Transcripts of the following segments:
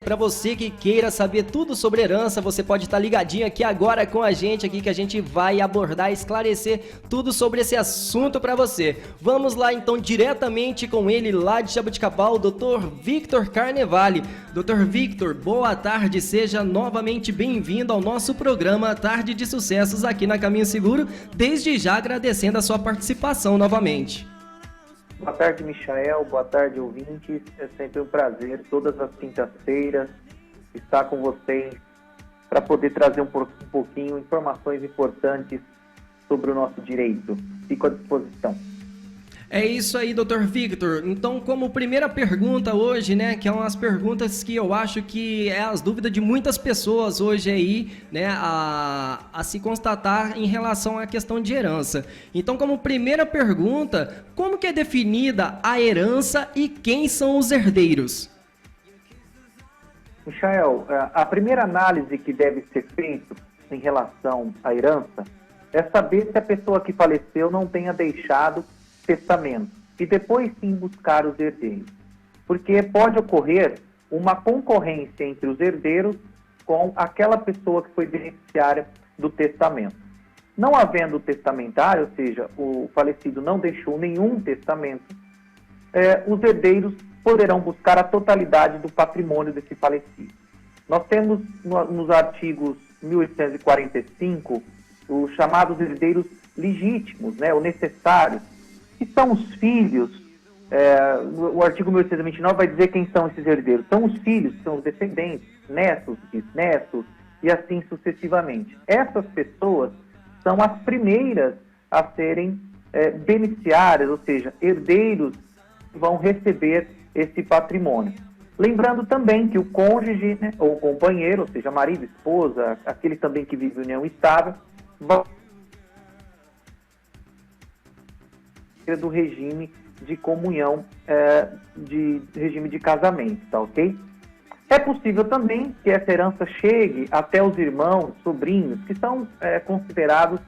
Para você que queira saber tudo sobre herança, você pode estar ligadinho aqui agora com a gente aqui que a gente vai abordar, esclarecer tudo sobre esse assunto para você. Vamos lá então diretamente com ele lá de Jaboticabal, o Dr. Victor Carnevale. Dr. Victor, boa tarde, seja novamente bem-vindo ao nosso programa Tarde de Sucessos aqui na Caminho Seguro, desde já agradecendo a sua participação novamente. Boa tarde, Michael. Boa tarde, ouvintes. É sempre um prazer, todas as quintas-feiras, estar com vocês para poder trazer um pouquinho informações importantes sobre o nosso direito. Fico à disposição. É isso aí, Dr. Victor. Então, como primeira pergunta hoje, né, que é umas perguntas que eu acho que é as dúvidas de muitas pessoas hoje aí, né, a se constatar em relação à questão de herança. Então, como primeira pergunta, como que é definida a herança e quem são os herdeiros? Michael, a primeira análise que deve ser feita em relação à herança é saber se a pessoa que faleceu não tenha deixado testamento e depois sim buscar os herdeiros, porque pode ocorrer uma concorrência entre os herdeiros com aquela pessoa que foi beneficiária do testamento. Não havendo testamentário, ou seja, o falecido não deixou nenhum testamento, os herdeiros poderão buscar a totalidade do patrimônio desse falecido. Nós temos nos artigos 1845 os chamados herdeiros legítimos, né, ou necessários, que são os filhos. O artigo 1829 vai dizer quem são esses herdeiros. São os filhos, são os descendentes, netos, bisnetos e assim sucessivamente. Essas pessoas são as primeiras a serem beneficiárias, ou seja, herdeiros que vão receber esse patrimônio. Lembrando também que o cônjuge, né, ou companheiro, ou seja, marido, esposa, aquele também que vive em união estável, vão do regime de comunhão, de regime de casamento, tá ok? É possível também que essa herança chegue até os irmãos, sobrinhos, que são considerados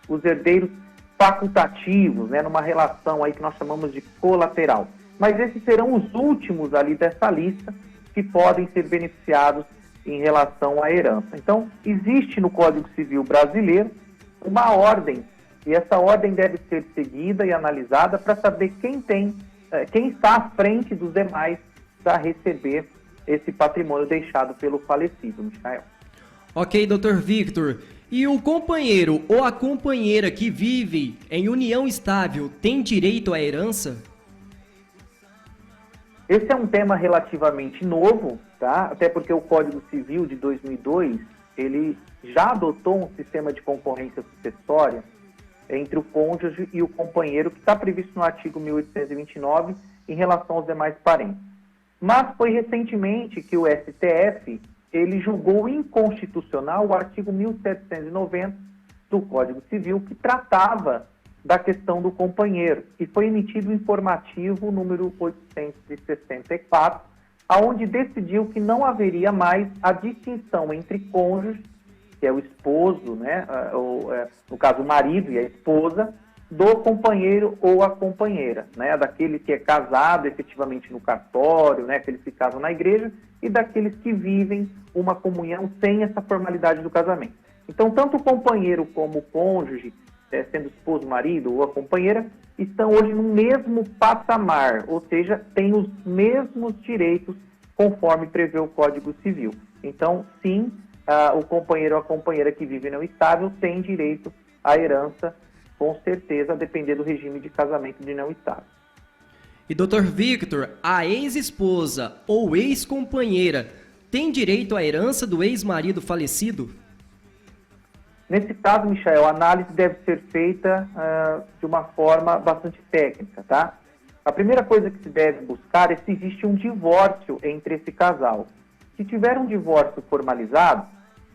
os herdeiros facultativos, né, numa relação aí que nós chamamos de colateral. Mas esses serão os últimos ali dessa lista que podem ser beneficiados em relação à herança. Então, existe no Código Civil brasileiro uma ordem, e essa ordem deve ser seguida e analisada para saber quem está à frente dos demais para receber esse patrimônio deixado pelo falecido, Michael. Ok, Dr. Victor. E o companheiro ou a companheira que vive em união estável tem direito à herança? Esse é um tema relativamente novo, tá? Até porque o Código Civil de 2002, ele já adotou um sistema de concorrência sucessória entre o cônjuge e o companheiro, que está previsto no artigo 1829 em relação aos demais parentes. Mas foi recentemente que o STF ele julgou inconstitucional o artigo 1790 do Código Civil, que tratava da questão do companheiro, e foi emitido o informativo número 864, aonde decidiu que não haveria mais a distinção entre cônjuges, que é o esposo, né, no caso o marido e a esposa, do companheiro ou a companheira, né, daquele que é casado efetivamente no cartório, né, aqueles que casam na igreja, e daqueles que vivem uma comunhão sem essa formalidade do casamento. Então, tanto o companheiro como o cônjuge, sendo esposo, marido ou a companheira, estão hoje no mesmo patamar, ou seja, têm os mesmos direitos conforme prevê o Código Civil. Então, sim, o companheiro ou a companheira que vive não estável tem direito à herança, com certeza, a depender do regime de casamento de não estável. E Dr. Victor, a ex-esposa ou ex-companheira tem direito à herança do ex-marido falecido? Nesse caso, Michael, a análise deve ser feita de uma forma bastante técnica, tá? A primeira coisa que se deve buscar é se existe um divórcio entre esse casal. Se tiver um divórcio formalizado,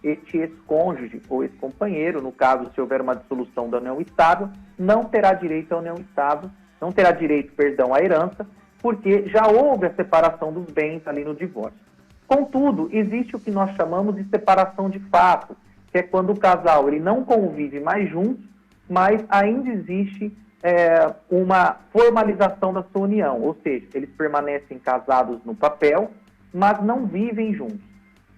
este ex-cônjuge ou ex-companheiro, no caso, se houver uma dissolução da união estável, não terá direito à união estável, não terá direito, perdão, à herança, porque já houve a separação dos bens ali no divórcio. Contudo, existe o que nós chamamos de separação de fato, que é quando o casal ele não convive mais juntos, mas ainda existe uma formalização da sua união, ou seja, eles permanecem casados no papel, mas não vivem juntos.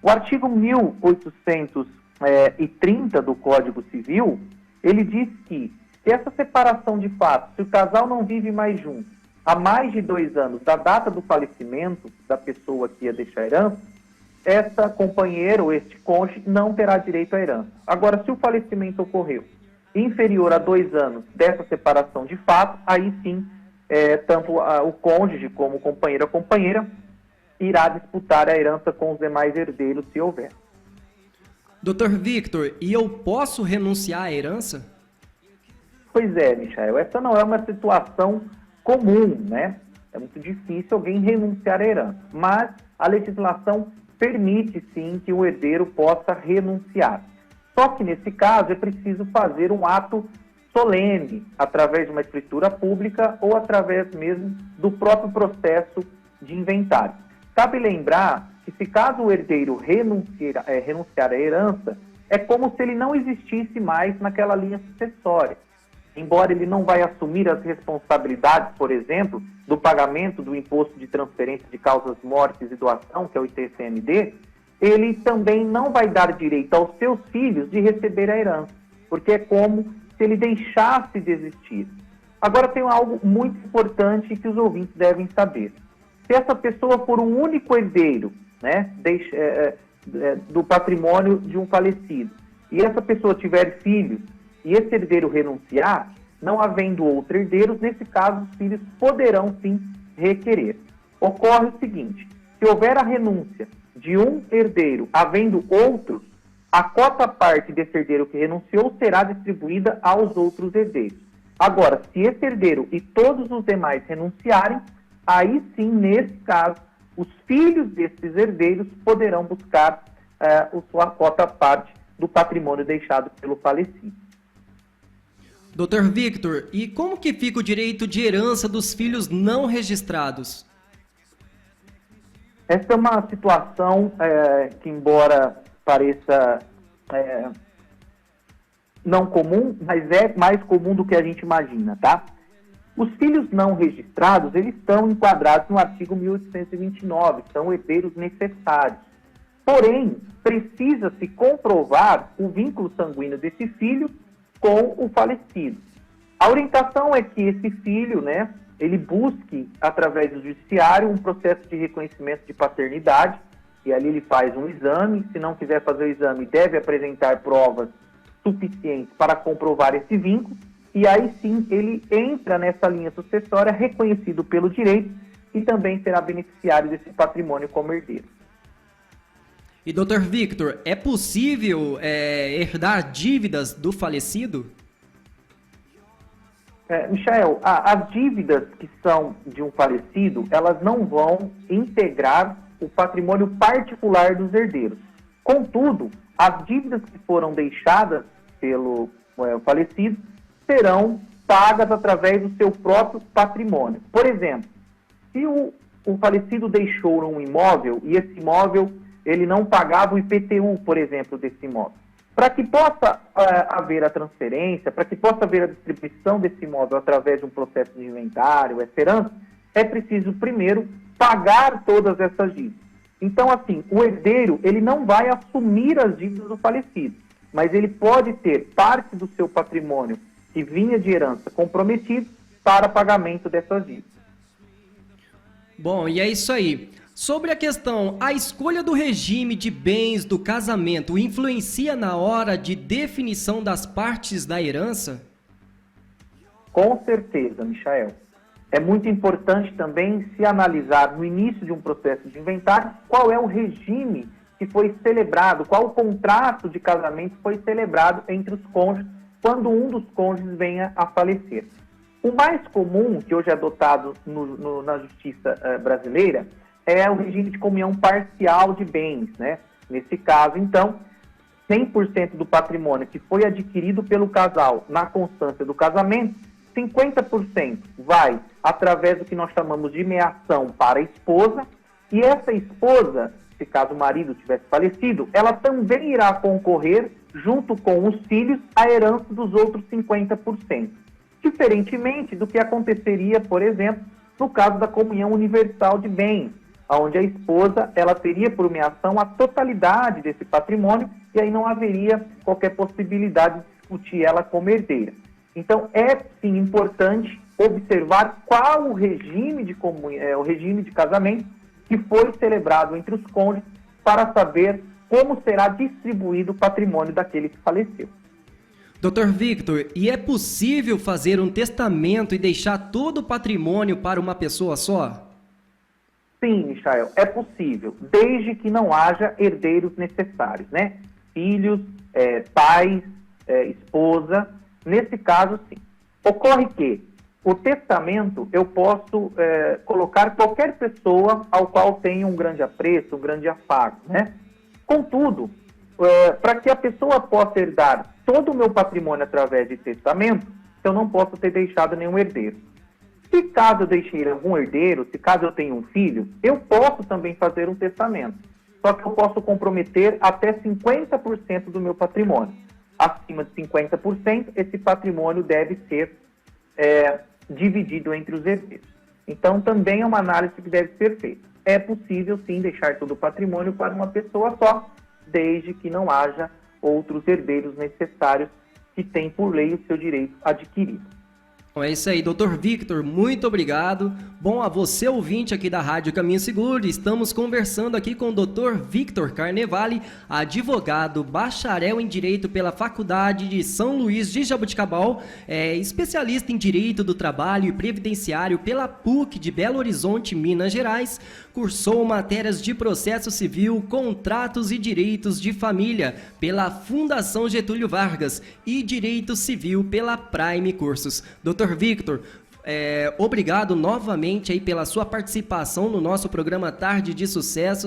O artigo 1830 do Código Civil, ele diz que se essa separação de fato, se o casal não vive mais junto há mais de 2 anos da data do falecimento da pessoa que ia deixar a herança, essa companheira ou este cônjuge não terá direito à herança. Agora, se o falecimento ocorreu inferior a 2 anos dessa separação de fato, aí sim, tanto o cônjuge como o companheiro ou companheira irá disputar a herança com os demais herdeiros, se houver. Dr. Victor, e eu posso renunciar à herança? Pois é, Michael, essa não é uma situação comum, né? É muito difícil alguém renunciar à herança, mas a legislação permite sim que o herdeiro possa renunciar. Só que nesse caso é preciso fazer um ato solene, através de uma escritura pública ou através mesmo do próprio processo de inventário. Cabe lembrar que se caso o herdeiro renunciar à herança, é como se ele não existisse mais naquela linha sucessória. Embora ele não vai assumir as responsabilidades, por exemplo, do pagamento do imposto de transferência de causas mortes e doação, que é o ITCMD, ele também não vai dar direito aos seus filhos de receber a herança, porque é como se ele deixasse de existir. Agora tem algo muito importante que os ouvintes devem saber. Se essa pessoa for um único herdeiro, né, do patrimônio de um falecido, e essa pessoa tiver filhos, e esse herdeiro renunciar, não havendo outro herdeiro, nesse caso os filhos poderão sim requerer. Ocorre o seguinte, se houver a renúncia de um herdeiro havendo outros, a cota parte desse herdeiro que renunciou será distribuída aos outros herdeiros. Agora, se esse herdeiro e todos os demais renunciarem, aí sim, nesse caso, os filhos desses herdeiros poderão buscar a sua cota parte do patrimônio deixado pelo falecido. Dr. Victor, e como que fica o direito de herança dos filhos não registrados? Essa é uma situação que, embora pareça não comum, mas é mais comum do que a gente imagina, tá? Os filhos não registrados, eles estão enquadrados no artigo 1829, são herdeiros necessários. Porém, precisa-se comprovar o vínculo sanguíneo desse filho com o falecido. A orientação é que esse filho, né, ele busque, através do judiciário, um processo de reconhecimento de paternidade, e ali ele faz um exame. Se não quiser fazer o exame, deve apresentar provas suficientes para comprovar esse vínculo, e aí sim ele entra nessa linha sucessória, reconhecido pelo direito, e também será beneficiário desse patrimônio como herdeiro. E Dr. Victor, é possível herdar dívidas do falecido? Michael, as dívidas que são de um falecido, elas não vão integrar o patrimônio particular dos herdeiros. Contudo, as dívidas que foram deixadas pelo falecido serão pagas através do seu próprio patrimônio. Por exemplo, se o falecido deixou um imóvel e esse imóvel ele não pagava o IPTU, por exemplo, desse imóvel. Para que possa haver a transferência, para que possa haver a distribuição desse imóvel através de um processo de inventário, essa herança, é preciso primeiro pagar todas essas dívidas. Então, assim, o herdeiro ele não vai assumir as dívidas do falecido, mas ele pode ter parte do seu patrimônio que vinha de herança comprometido para pagamento dessas dívidas. Bom, e é isso aí. Sobre a questão, a escolha do regime de bens do casamento influencia na hora de definição das partes da herança? Com certeza, Michael. É muito importante também se analisar no início de um processo de inventário qual é o regime que foi celebrado, qual o contrato de casamento foi celebrado entre os cônjuges quando um dos cônjuges venha a falecer. O mais comum, que hoje é adotado na justiça brasileira, é o regime de comunhão parcial de bens, né? Nesse caso, então, 100% do patrimônio que foi adquirido pelo casal na constância do casamento, 50% vai através do que nós chamamos de meação para a esposa, e essa esposa, se caso o marido tivesse falecido, ela também irá concorrer, junto com os filhos, à herança dos outros 50%. Diferentemente do que aconteceria, por exemplo, no caso da comunhão universal de bens, onde a esposa ela teria por meação a totalidade desse patrimônio e aí não haveria qualquer possibilidade de discutir ela como herdeira. Então, é sim importante observar qual o regime de casamento que foi celebrado entre os cônjuges para saber como será distribuído o patrimônio daquele que faleceu. Dr. Victor, e é possível fazer um testamento e deixar todo o patrimônio para uma pessoa só? Sim, Michael, é possível, desde que não haja herdeiros necessários, né? Filhos, pais, esposa, nesse caso sim. Ocorre que o testamento eu posso colocar qualquer pessoa ao qual tenha um grande apreço, um grande afago, né? Contudo, para que a pessoa possa herdar todo o meu patrimônio através de testamento, eu não posso ter deixado nenhum herdeiro. Se caso eu deixei algum herdeiro, se caso eu tenho um filho, eu posso também fazer um testamento. Só que eu posso comprometer até 50% do meu patrimônio. Acima de 50%, esse patrimônio deve ser dividido entre os herdeiros. Então, também é uma análise que deve ser feita. É possível, sim, deixar todo o patrimônio para uma pessoa só, desde que não haja outros herdeiros necessários que têm por lei o seu direito adquirido. É isso aí, Dr. Victor, muito obrigado. Bom, a você ouvinte aqui da Rádio Caminho Seguro, estamos conversando aqui com o Dr. Victor Carnevale, advogado, bacharel em Direito pela Faculdade de São Luís de Jaboticabal, especialista em Direito do Trabalho e Previdenciário pela PUC de Belo Horizonte, Minas Gerais, cursou matérias de Processo Civil, Contratos e Direitos de Família pela Fundação Getúlio Vargas e Direito Civil pela Prime Cursos. Dr. Victor, obrigado novamente aí pela sua participação no nosso programa Tarde de Sucessos.